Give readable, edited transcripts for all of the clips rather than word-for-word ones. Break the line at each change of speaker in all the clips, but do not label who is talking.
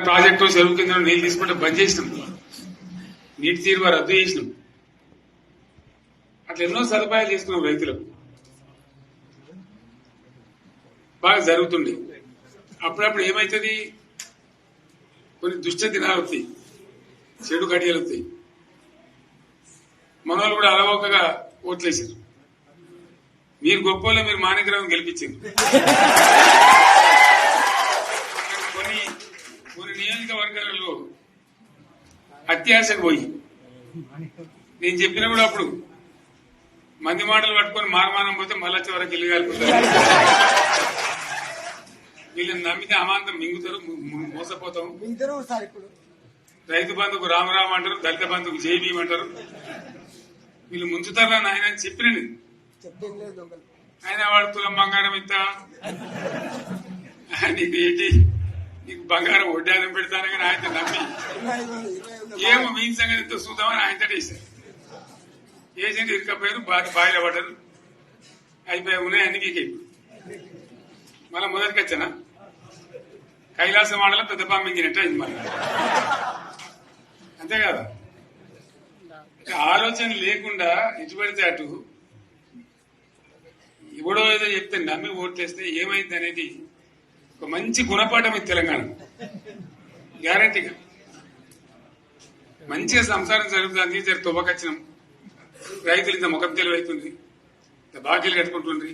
Project చెరువు కింద నీళ్లు తీసుకుంటే బంద్ చేసినాం, నీటి తీరువ రద్దు చేసినాం. అట్లా ఎన్నో సదుపాయాలు చేసుకున్నాం. రైతులకు బాగా జరుగుతుంది. అప్పుడప్పుడు ఏమవుతుంది, కొన్ని దుష్ట దినాలు వస్తాయి, చెడు గడియలు వస్తాయి. మనోళ్ళు కూడా అలవోకగా ఓట్లేసారు. మీరు గొప్పలో మీరు మాణిక్యరావుని గెలిపించారు. కొన్ని నియోజకవర్గాలలో అత్యాశకు పోయి నేను చెప్పినా కూడా అప్పుడు మంది మాటలు పట్టుకొని మారమానం పోతే మళ్ళా చివరికి ఇల్లు కాలిపోతారు. వీళ్ళని నమ్మితే అమాంతం మింగుతారు, మోసపోతాం. రైతు బంధుకు రామరామ అంటారు, దళిత బంధుకు జైబీం అంటారు. వీళ్ళు ముంచుతారని ఆయన చెప్పిన ఆయన వాడు తులం బంగారం ఇస్తా, నీకు ఏంటి, నీకు బంగారం వడ్డానం పెడతాను కానీ ఆయన నమ్మి ఏమో మీ సంగతితో చూద్దామని ఆయనతో వేశారు. వేసింది ఇరుకపోయారు, బాయిలో పడ్డారు, అయిపోయి ఉన్నాయి అన్ని పీకే. మళ్ళా మొదటికి వచ్చానా కైలాసం ఆడలో పెద్ద పామింగినట్టు అయింది. మళ్ళీ అంతే కదా, ఆలోచన లేకుండా ఇటు పడితే అటు ఎవడో ఏదో చెప్తే నమ్మి ఓట్లేస్తే ఏమైంది అనేది ఒక మంచి గుణపాఠం ఇది తెలంగాణ. గ్యారంటీగా మంచిగా సంసారం జరుగుతుంది. జరి తువ్వకచ్చినాం, రైతులు ఇంత ముఖం తెలివైతుంది, ఇంత బాకీలు కట్టుకుంటుండ్రి.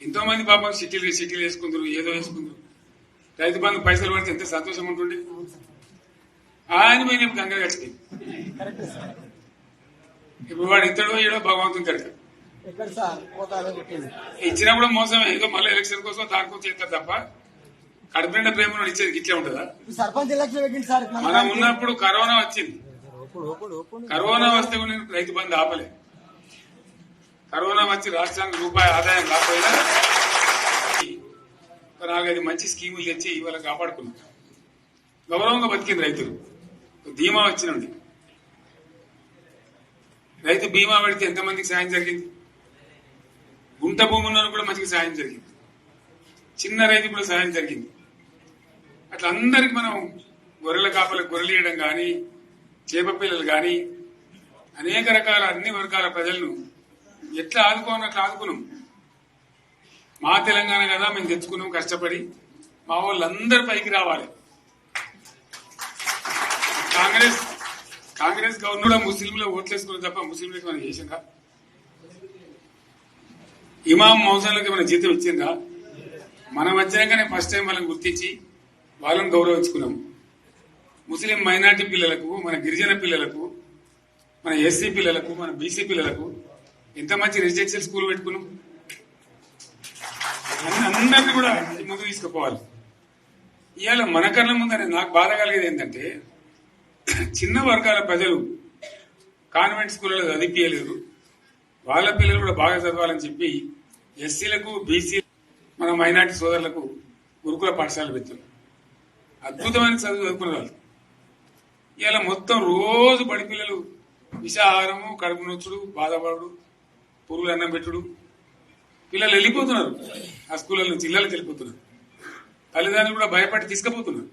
ఎంతో మంది పాపం సిటీలు వేసుకుందరు, ఏదో వేసుకుందరు. రైతు బంధు పైసలు పడితే ఎంత సంతోషం ఉంటుంది. ఆయన పోయిన గంగ గడిచి ఇప్పుడు వాడు ఇతడో ఏడో భగవంతుని కనుక ఇచ్చినప్పుడు మోసమే. ఏదో మళ్ళీ ఎలక్షన్ కోసం దానికోసం చేస్తారు తప్ప కడుపునిండా ప్రేమ ఇచ్చేది ఇట్లే ఉంటుందా? మనం ఉన్నప్పుడు కరోనా వచ్చింది. కరోనా వస్తే కూడా నేను రైతు బంధు ఆపలే. కరోనా వచ్చి రాష్ట్రానికి రూపాయి ఆదాయం రాకపోయినా 4-5 మంచి స్కీములు తెచ్చి ఇవాళ కాపాడుకున్నాం. గౌరవంగా బతికింది రైతులు. బీమా వచ్చినండి, రైతు బీమా పెడితే ఎంతమందికి సాయం జరిగింది. గుంట భూమి ఉన్న కూడా మంచిగా సాయం జరిగింది. చిన్న రైతు కూడా సాయం జరిగింది. అట్లా అందరికి మనం గొర్రెల కాపలకు గొర్రెలు ఇవ్వడం కానీ, చేప పిల్లలు కానీ, అనేక రకాల అన్ని వర్గాల ప్రజలను ఎట్లా ఆదుకోవాలని అట్లా ఆదుకున్నాం. మా తెలంగాణ కదా మేము తెచ్చుకున్నాం కష్టపడి. మా వాళ్ళందరూ పైకి రావాలి. కాంగ్రెస్ గవర్నర్ కూడా ముస్లింలు ఓట్లేసుకున్న తప్ప ముస్లింలకు మనం చేసిందా? ఇమాం మౌజన్లకి మన జీతం ఇచ్చిందా? మనం వచ్చినాకనే ఫస్ట్ టైం వాళ్ళని గుర్తించి వాళ్ళని గౌరవించుకున్నాం. ముస్లిం మైనార్టీ పిల్లలకు, మన గిరిజన పిల్లలకు, మన ఎస్సీ పిల్లలకు, మన బీసీ పిల్లలకు ఎంత మంచి రెసిడెన్షియల్ స్కూల్ పెట్టుకున్నాం. అందరినీ కూడా ముందు తీసుకుపోవాలి. ఇవాళ మన కళ్ళ ముందని నాకు బాధ కలిగేది ఏంటంటే, చిన్న వర్గాల ప్రజలు కాన్వెంట్ స్కూళ్ళలో చదివించలేరు, వాళ్ళ పిల్లలు కూడా బాగా చదవాలని చెప్పి ఎస్సీలకు, బీసీ, మన మైనార్టీ సోదరులకు గురుకుల పాఠశాలలు పెట్టారు. అద్భుతమైన చదువుకునే వాళ్ళు. ఇవాళ మొత్తం రోజు బడి పిల్లలు విషాహారము, కడుపు నొచ్చుడు, బాధపడు, పురుగులు అన్నం పెట్టుడు. పిల్లలు వెళ్ళిపోతున్నారు ఆ స్కూళ్ళ నుంచి, ఇళ్లకి వెళ్ళిపోతున్నారు. తల్లిదండ్రులు కూడా భయపడి తీసుకుపోతున్నారు.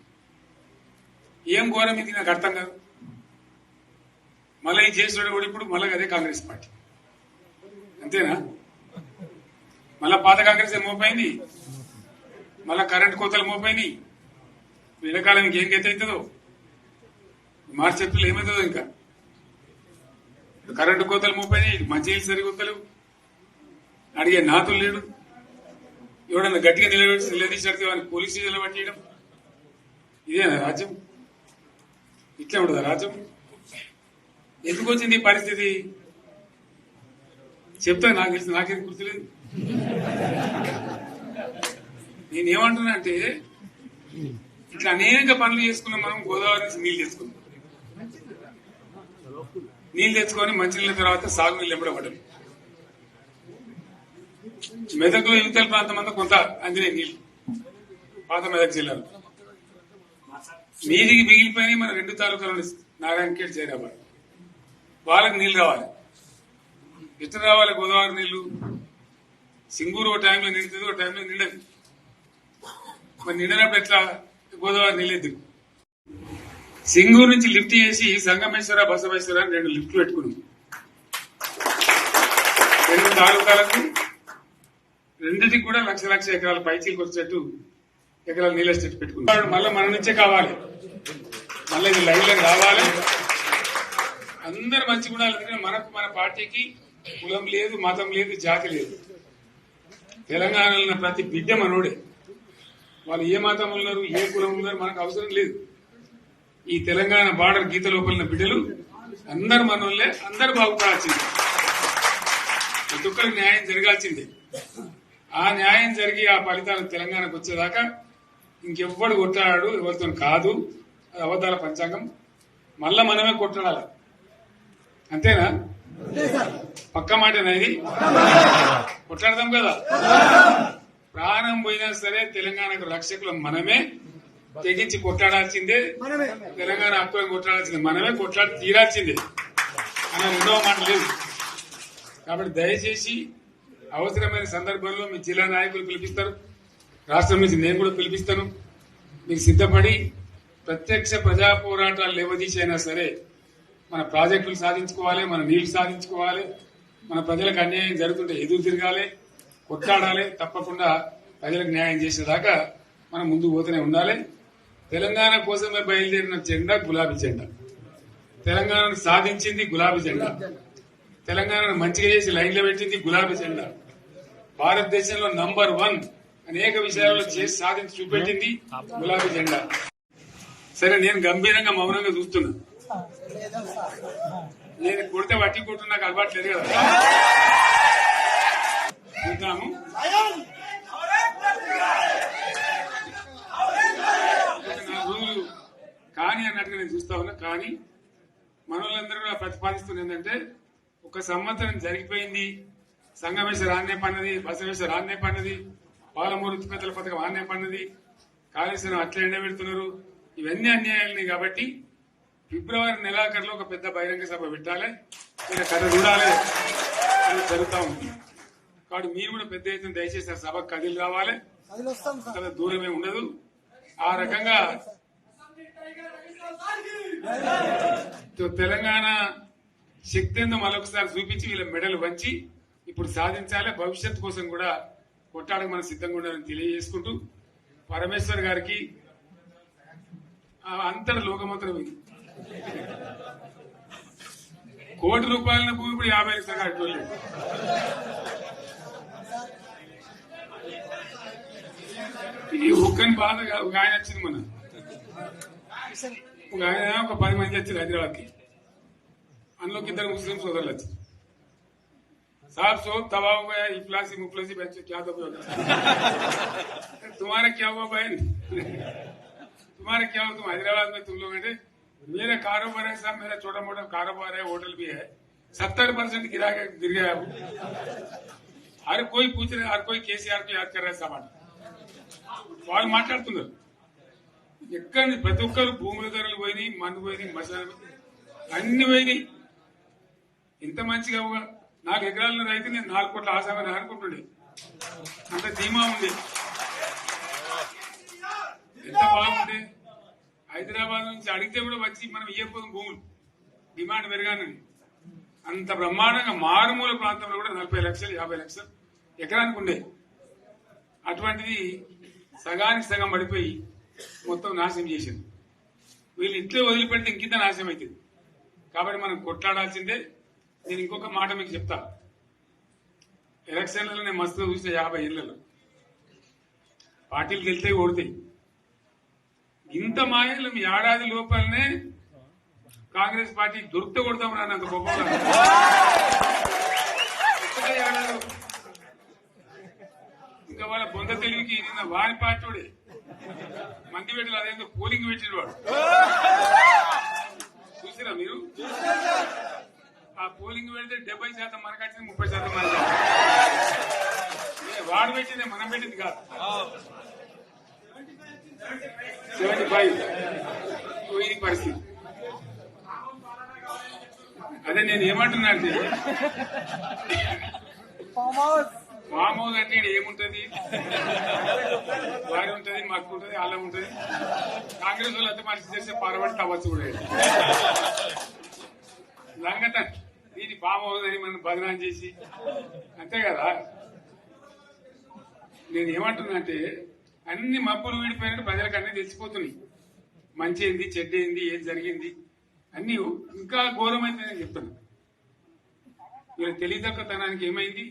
ఏం ఘోరం ఇది నాకు అర్థం కాదు. మళ్ళీ ఈ చేసిన కూడా ఇప్పుడు మళ్ళీ అదే కాంగ్రెస్ పార్టీ. అంతేనా? మళ్ళా పాత కాంగ్రెస్ మోపోయింది, మళ్ళా కరెంట్ కోతలు మోపోయినాయి. ఎండాకాలం ఇంకేం గతి అవుతుందో, మార్చి ఏప్రిల్ ఏమవుతుందో. ఇంకా కరెంటు కోతలు మోపోయినాయి, మంచినీళ్ళు సరిగొత్తలేవు, అడిగే నాతులు లేడు. ఎవడన్నా గట్టిగా నిలదీసినట్టు వాడిని పోలీస్ స్టేషన్లో పట్టేయడం. ఇదేనా రాజ్యం? ఇట్లా ఉండదా రాజ్యం? ఎందుకు వచ్చింది ఈ పరిస్థితి చెప్తా. నాకు తెలిసి నాకేం గుర్తులేదు. నేనేమంటున్నా అంటే, ఇట్లా అనేక పనులు చేసుకున్నాం మనం. గోదావరి నుంచి నీళ్లు తెచ్చుకున్నాం, నీళ్లు తెచ్చుకొని మంచినీళ్ళ తర్వాత సాగునీళ్ళు ఎంబడబడ్డాం. మెదక్లో యువతల ప్రాంతం అంతా కొంత అందినే నీళ్లు, పాత మెదక్ జిల్లాలో. నీటికి మిగిలిపోయినాయి మన 2 తాలూకాలు, నారాయణఖేడ్, జైరాబాద్. వాళ్ళకి నీళ్లు రావాలి. ఎట్లా రావాలి గోదావరి నీళ్లు? సింగూరు ఒక టైంలో నిండుతుంది, ఒక టైంలో నిండదు. మరి నిండినప్పుడు ఎట్లా? గోదావరి నీళ్ళెద్దుకు. సింగూరు నుంచి లిఫ్ట్ చేసి సంగమేశ్వర బసవేశ్వర అని 2 లిఫ్ట్లు పెట్టుకున్నాం. 2 తాలూకాలకు రెండింటికి కూడా లక్ష ఎకరాల పైచీలకు వచ్చేట్టు ఎకరాల నీళ్ళ స్టేట్ పెట్టుకున్నాం. మళ్ళీ మన నుంచే కావాలి, మళ్ళీ ఇది లైన్లో రావాలి. అందరు మంచిగా ఉండాలి. ఎందుకంటే మనకు మన పార్టీకి కులం లేదు, మతం లేదు, జాతి లేదు. తెలంగాణలో ఉన్న ప్రతి బిడ్డ మనోడే. వాళ్ళు ఏ మతం ఉన్నారు, ఏ కులం ఉన్నారు మనకు అవసరం లేదు. ఈ తెలంగాణ బార్డర్ గీత లోపల బిడ్డలు అందరు మనోళ్ళే. అందరు బాగుపడాల్సిందే, ప్రతి ఒక్కరికి న్యాయం జరగాల్సిందే. ఆ న్యాయం జరిగి ఆ ఫలితాలు తెలంగాణకు వచ్చేదాకా ఇంకెవ్వడు కొట్లాడాడు, ఎవరితో కాదు. అది అబద్దాల పంచాంగం. మళ్ళా మనమే కొట్లాడాలి, అంతేనా? పక్క మాటేనా ఇది? కొట్లాడదాం కదా. ప్రాణం పోయినా సరే తెలంగాణకు రక్షకులు మనమే. తెగించి కొట్లాడాల్సిందే. తెలంగాణ హక్కులను కొట్లాడాల్సిందే, మనమే కొట్లాడి తీరాల్సిందే అన్న రెండవ మాట లేదు. కాబట్టి దయచేసి అవసరమైన సందర్భంలో మీ జిల్లా నాయకులు పిలిపిస్తారు, రాష్ట్రం నుంచి నేను కూడా పిలిపిస్తాను. మీకు సిద్ధపడి ప్రత్యక్ష ప్రజా పోరాటాలు లేవదీసైనా సరే మన ప్రాజెక్టులు సాధించుకోవాలి, మన నీళ్లు సాధించుకోవాలి, మన ప్రజలకు అన్యాయం జరుగుతుంటే ఎదురు తిరగాలి, కొట్లాడాలి. తప్పకుండా ప్రజలకు న్యాయం చేసేదాకా మనం ముందుకు పోతూనే ఉండాలి. తెలంగాణ కోసమే బయలుదేరిన జెండా గులాబీ జెండా. తెలంగాణను సాధించింది గులాబీ జెండా. తెలంగాణను మంచిగా చేసి లైన్లో పెట్టింది గులాబీ జెండా. భారతదేశంలో నంబర్ 1 అనేక విషయాల్లో చేసి సాధించి చూపెట్టింది గులాబీ జెండా. సరే, నేను గంభీరంగా మౌనంగా చూస్తున్నా. నేను కొడితే వట్టి కొట్టు నాకు అలవాటు లేదు కదా. చూద్దాము. రోజులు కానీ అన్నట్టుగా నేను చూస్తా ఉన్నా. కానీ మనోళ్ళందరూ కూడా ప్రతిపాదిస్తుంది ఏంటంటే, 1 సంవత్సరం జరిగిపోయింది, సంగమేశ్వర ఆన్నే పన్నది, బసవేశ్వర ఆన్నే పన్నది, పాలమూరు ఉత్పత్తుల పథకం ఆన్నే పన్నది, కాళేశ్వరం అట్లా ఎండబెడుతున్నారు. ఇవన్నీ అన్యాయాలని. కాబట్టి ఫిబ్రవరి నెలాఖరులో ఒక పెద్ద బహిరంగ సభ పెట్టాలి, ఇలా కథ చూడాలి అని జరుగుతూ ఉంది. కాబట్టి మీరు కూడా పెద్ద ఎత్తున దయచేసి ఆ సభకు కదిలి రావాలి. కదా దూరమే ఉండదు. ఆ రకంగా తెలంగాణ శక్తి ఏందో మరొకసారి చూపించి వీళ్ళ మెడలు వంచి ఇప్పుడు సాధించాలి. భవిష్యత్తు కోసం కూడా కొట్టాడకు మనం సిద్ధంగా ఉండాలని తెలియజేసుకుంటూ, పరమేశ్వర్ గారికి అంతటి లోకమంతరం ఇది. కోటి రూపాయల భూమి ఇప్పుడు 50 లక్షలు కట్టుకోలేదు. ఈ ఒక్కని బాధ ఒక ఆయన వచ్చింది, మన ఒక ఆయన ఒక 10 మంది వచ్చారు హైదరాబాద్కి. అందులోకి 2 ముస్లిం సోదరులు వచ్చారు. साहब सोब तबाह हो गया, इफलासी मुफलसी बच्चे क्या तो तुम्हारा क्या हुआ बहन, तुम्हारा क्या हुआ? तुम हैदराबाद में तुम लोग हैं, मेरा कारोबार है साहब, मेरा छोटा मोटा कारोबार है, होटल भी है, 70% गिर गया। हर कोई पूछ रहे, हर कोई केसीआर को याद कर रहा है सामान. వాళ్ళు మాట్లాడుతున్నారు. ఎక్కడ ప్రతి ఒక్కరు భూముల ధరలు పోయినాయి, మందు పోయినాయి, మసాలా అన్ని పోయినాయి. ఇంత మంచిగా నాకు ఎకరాల రైతు నేను 4 కోట్ల ఆశామని అనుకుంటుండే, అంత ధీమా ఉంది. ఎంత బాగుంది. హైదరాబాద్ నుంచి అడిగితే కూడా వచ్చి మనం ఇయ్యకపోదు భూములు, డిమాండ్ పెరగానని. అంత బ్రహ్మాండంగా మారుమూల ప్రాంతంలో కూడా 40 లక్షలు 50 లక్షలు ఎకరానికి ఉండే. అటువంటిది సగానికి సగం పడిపోయి మొత్తం నాశనం చేసింది. వీళ్ళు ఇట్లే వదిలిపెడితే ఇంకింత నాశనం అవుతుంది. కాబట్టి మనం కొట్లాడాల్సిందే. నేను ఇంకొక మాట మీకు చెప్తా. ఎలక్షన్లలో నేను మస్తు చూసిన 50 ఏళ్లలో పార్టీలు గెలితే ఓడితాయి. ఇంత మాయలు మీ ఏడాది లోపలనే కాంగ్రెస్ పార్టీ దొరికితే కొడతాం రా, అంత గొప్ప ఏడాది. ఇంకా వాళ్ళ బొంద తెలివికి నిన్న వారి పార్టీ మంది పెట్టాలి, అదేందో పోలింగ్ పెట్టిన వాడు చూసిరా మీరు? ఆ పోలింగ్ పెడితే 70% మనకు వచ్చింది, 30% మనకి. వాడు పెట్టింది మనం పెట్టింది కాదు. 75 ఇది పరిస్థితి. అదే నేను ఏమంటున్నా అంటే ఫామ్ హౌస్ అంటే ఈడ ఏముంటది, వారి ఉంటది, మాకు ఉంటది, అల్లం ఉంటది. కాంగ్రెస్ వాళ్ళు అయితే మనిషి చేస్తే పారబడి తవ్వచ్చు కూడా లంగత దీన్ని ఫామ్ హౌస్ అని మనం బదనాం చేసి అంతే కదా. నేను ఏమంటున్నా అంటే అన్ని మబ్బులు వీడిపోయినట్టు ప్రజలకు అన్ని తెలిసిపోతున్నాయి. మంచి ఏంది, చెడ్డ ఏంది, ఏం జరిగింది అన్ని ఇంకా ఘోరమైంది నేను చెప్తున్నా. వీళ్ళ తెలియదక్కతనానికి ఏమైంది,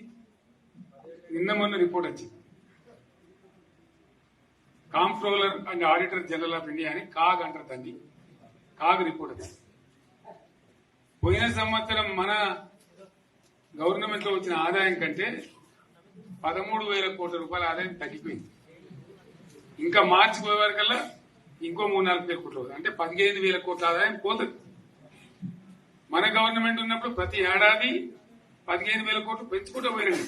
నిన్న మొన్న రిపోర్ట్ వచ్చింది. Comptroller and auditor general of India అని కాగ్ అంటారు దాన్ని. కాగ్ రిపోర్ట్ వచ్చింది. పోయిన సంవత్సరం మన గవర్నమెంట్ లో వచ్చిన ఆదాయం కంటే 13,000 కోట్ల రూపాయల ఆదాయం తగ్గిపోయింది. ఇంకా మార్చి పోయే వరకల్లా ఇంకో 3-4 కోట్లు, అంటే 15,000 కోట్ల ఆదాయం పోతుంది. మన గవర్నమెంట్ ఉన్నప్పుడు ప్రతి ఏడాది 15,000 కోట్లు పెంచుకుంటూ పోయింది,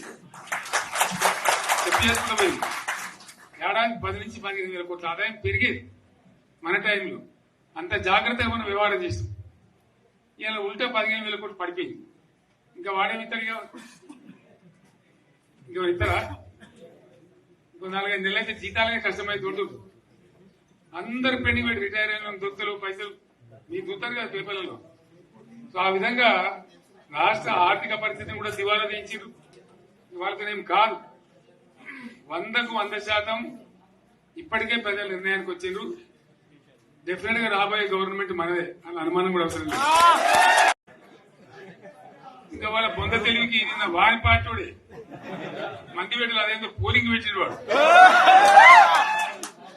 చేసుకుంటూ పోయింది. ఏడాది 10 నుంచి 15,000 కోట్ల ఆదాయం పెరిగేది మన టైంలో. అంత జాగ్రత్తగా మనం వ్యవహారం చేస్తాం. ఇలా ఉల్టా 15,000 కోట్లు పడిపోయింది. ఇంకా వాడేమిస్తాడు, ఇంకో ఇస్తారా? ఇంకో 4-5 నెలలు అయితే జీతాలనే కష్టమైతే ఉంటుంది. అందరు పెండింగ్ పెట్టి రిటైర్ అయిన దొత్తులు పైసలు మీకు చూస్తారు కదా పేపర్లలో. సో ఆ విధంగా రాష్ట్ర ఆర్థిక పరిస్థితిని కూడా దివాలా తీయించారు. వాళ్ళతోనేం కాదు, 100కు 100% ఇప్పటికే ప్రజల నిర్ణయానికి వచ్చిండ్రు. డెఫినెట్ గా రాబోయే గవర్నమెంట్ మనదే అని అనుమానం కూడా అవసరం లేదు. ఇంకా వాళ్ళ బొంద తెలివికి నిన్న వారి పార్టీ మంది పెట్టాలి, అదేందో పోలింగ్ పెట్టిన వాడు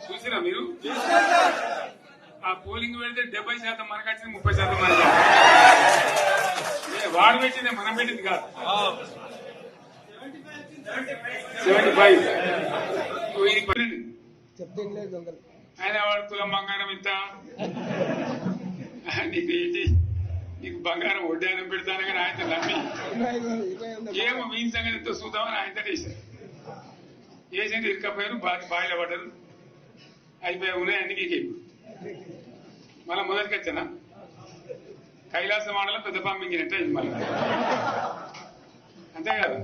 చూసిరా మీరు? ఆ పోలింగ్ పెడితే 70% మనకు వచ్చింది, 30% మనకి. వాడు పెట్టిందే మనం పెట్టింది కాదు. 75 ఆయన వాడు తులం బంగారం ఇంత, నీకు బంగారం వడ్డానం పెడతాను కానీ ఆయన నమ్మి ఏమో వీని సంగతి ఎంతో చూద్దామని ఆయన వేశారు. వేసింది ఇరుకపోయారు, బాయిల పడ్డారు, అయిపోయా ఉన్నాయి అన్ని మీకు. మళ్ళా మొదటికి వచ్చానా కైలాస మాడలో పెద్ద పంపించినట్టే ఇది మళ్ళీ, అంతే కదా.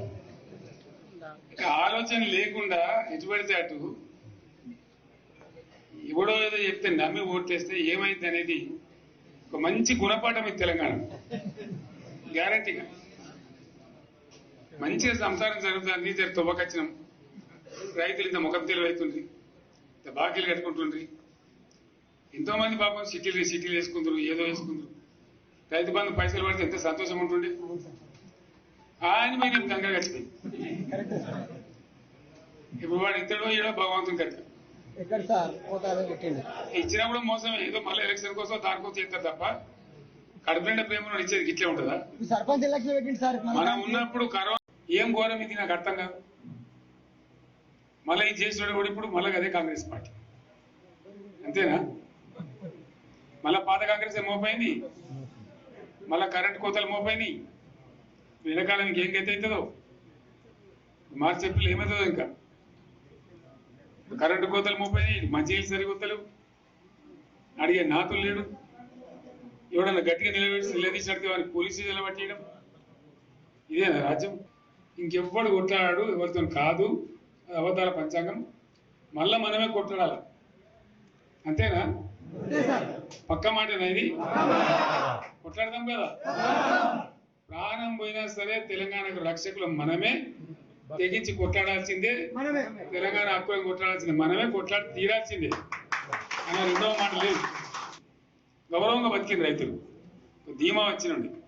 ఆలోచన లేకుండా ఎటు పడితే అటు ఎవడో ఏదో చెప్తే నమ్మి ఓట్లేస్తే ఏమైంది అనేది ఒక మంచి గుణపాఠం ఇది తెలంగాణ. గ్యారంటీగా మంచిగా సంసారం జరుగుతుంది. జర తువ్వకచ్చినాం, రైతులు ఇంత ముఖం తెలివైతుండ్రి, ఇంత బాకీలు కట్టుకుంటుండ్రి. ఎంతో మంది పాపం సిటీలు వేసుకుందరు, ఏదో వేసుకుందరు. రైతు బంధు పైసలు పడితే ఎంత సంతోషం ఉంటుండే. ఆయన మీద గంగా కట్టిపోయింది. ఇప్పుడు వాడు ఇతడో ఏడో భగవంతుని కట్ట ఇచ్చినప్పుడు మోసం. ఏదో మళ్ళీ ఎలక్షన్ కోసం దానికోసం చేస్తారు తప్ప కడుపునిండా ప్రేమ ఇచ్చేది ఇట్లే ఉంటుందా?
సర్పంచ్ ఎలక్షన్ పెట్టింది సార్.
మనం ఉన్నప్పుడు కరోనా ఏం ఘోరం ఇది నాకు అర్థం కాదు. మళ్ళీ ఇది చేసినాడు కూడా ఇప్పుడు మళ్ళీ అదే కాంగ్రెస్ పార్టీ, అంతేనా? మళ్ళా పాత కాంగ్రెస్ మోపోయింది, మళ్ళా కరెంట్ కోతలు మోపోయినాయి. వెనకాలం ఇంకేం గతి అవుతుందో మార్చి ఏప్రిల్ ఏమవుతుందో. ఇంకా కరెంటు కోతలు మోపోయినాయి, మంచినీళ్ళు సరికొత్తలు, అడిగే నాతులు లేడు. ఎవడన్నా గట్టిగా నిలదీసినట్టు వారికి పోలీసు నిలబట్టేయడం, ఇదేనా రాజ్యం? ఇంకెవ్వడు కొట్లాడాడు, ఎవరితో కాదు. అబద్ధాల పంచాంగం. మళ్ళా మనమే కొట్లాడాలి, అంతేనా? పక్క మాటేనా ఇది? కొట్లాడదాం కదా. ప్రాణం పోయినా సరే తెలంగాణకు రక్షకులు మనమే, తెగించి కొట్లాడాల్సిందే. తెలంగాణ హక్కులను కొట్లాడాల్సిందే, మనమే కొట్లాడి తీరాల్సిందే అన్న రెండవ మాట లేదు. గౌరవంగా బతికింది రైతులు, ధీమా వచ్చినండి.